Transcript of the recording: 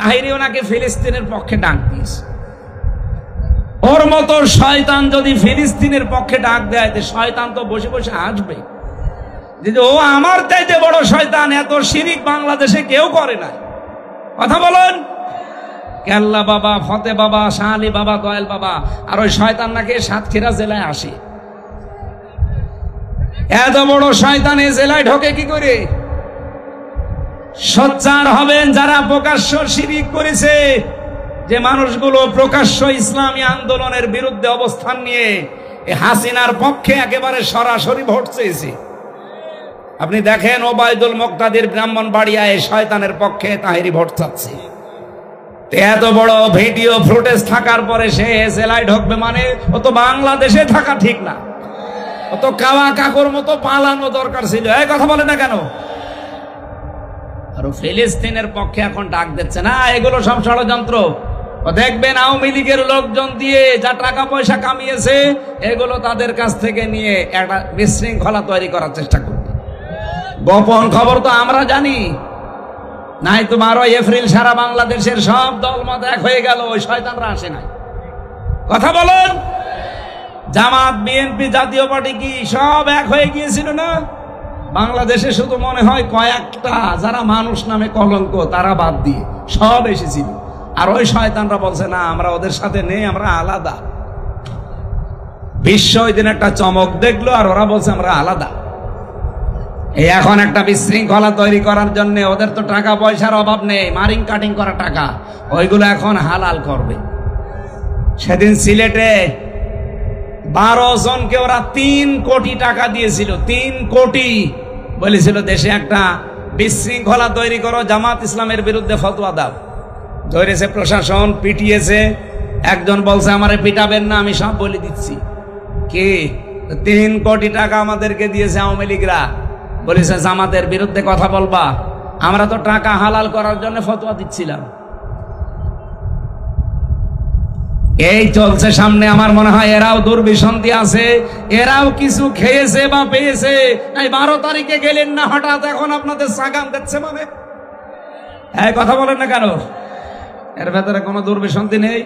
তাহিরি ওনাকে ফিলিস্তিনের পক্ষে ডাক দিয়েছে। ওর মতো শয়তান যদি ফিলিস্তিনের পক্ষে ডাক দেয়, শয়তান তো বসে বসে আসবে যে ও আমার চাইতে বড় শয়তান, এত শিরিক বাংলাদেশে কেউ করে না। কথা বলেন। কেল্লা বাবা, ফতে বাবা, শাহ আলী বাবা, দয়াল বাবা, আর ওই শয়তান নাকি সাতক্ষীরা জেলায় আসে। এত বড় শয়তান এই জেলায় ঢোকে কি করে? সোচ্চার হবেন যারা প্রকাশ্য শিরিক করেছে, যে মানুষগুলো প্রকাশ্য ইসলামী আন্দোলনের বিরুদ্ধে অবস্থান নিয়ে হাসিনার পক্ষে একেবারে সরাসরি ভোট চেয়েছে। আপনি দেখেন ওবায়দুল মুক্তাদির ব্রাহ্মণবাড়িয়ায় শয়তানের পক্ষে তাহিরি ভোট চাচ্ছে। এত বড় ভিডিও ফুটেজ থাকার পরে সে জেলায় ঢুকবে মানে ও তো বাংলাদেশে থাকা ঠিক না, ও তো কাওয়া কাকুর মতো পালানো দরকার ছিল। এই কথা বলে না কেন? আর ফিলিস্তিনের পক্ষে এখন ডাক দিচ্ছে না, এগুলো সব ষড়যন্ত্র। দেখবেন আওয়ামী লীগের লোকজন দিয়ে যা টাকা পয়সা কামিয়েছে, এগুলো তাদের কাছ থেকে নিয়ে একটা বিশৃঙ্খলা তৈরি করার চেষ্টা করবে। গোপন খবর তো আমরা জানি, নাই তো 12 এপ্রিল সারা বাংলাদেশের সব দলমত এক হয়ে গেল, ওই শয়তানরা আসে নাই। কথা বলেন। জামাত, বিএনপি, জাতীয় পার্টি কি সব এক হয়ে গিয়েছিল না? বাংলাদেশে শুধু মনে হয় কয়েকটা যারা মানুষ নামে কলঙ্ক, তারা বাদ দিয়ে সব এসেছিল। আর ওই শয়তানরা বলছে না, আমরা ওদের সাথে নেই, আমরা আলাদা। বিশ্ব ওই দিন একটা চমক দেখলো, আর ওরা বলছে আমরা আলাদা। এই এখন একটা বিশৃঙ্খলা তৈরি করার জন্য ওদের তো টাকা পয়সার অভাব নেই, মারিং কাটিং করা টাকা, ওইগুলো এখন হালাল করবে। সেদিন সিলেটে 12 জনকে ওরা 3 কোটি টাকা দিয়েছিল। 3 কোটি বলেছিল দেশে একটা বিশৃঙ্খলা তৈরি করো, জামাত ইসলামের বিরুদ্ধে ফতোয়া দাও। ধরেছে প্রশাসন, পিটিয়েছে। একজন বলছে আমারে পিটাবেন না, আমি সব বলে দিচ্ছি। কি 3 কোটি টাকা আমাদেরকে দিয়েছে আওয়ামী লীগরা, বলেছে জামাতের বিরুদ্ধে কথা বলবা। আমরা তো টাকা হালাল করার জন্য ফতোয়া দিচ্ছিলাম। এই চলছে সামনে। আমার মনে হয় এরাও দুর্বিসন্ধি আছে, এরাও কিছু খেয়েছে বা পেয়েছে। এই 12 তারিখে গেলেন না হঠাৎ, এখন আপনাদের সাগাম দিচ্ছে মানে? এই কথা বলেন না কেন? এর ভেতরে কোনো দুর্বিসন্ধি নেই?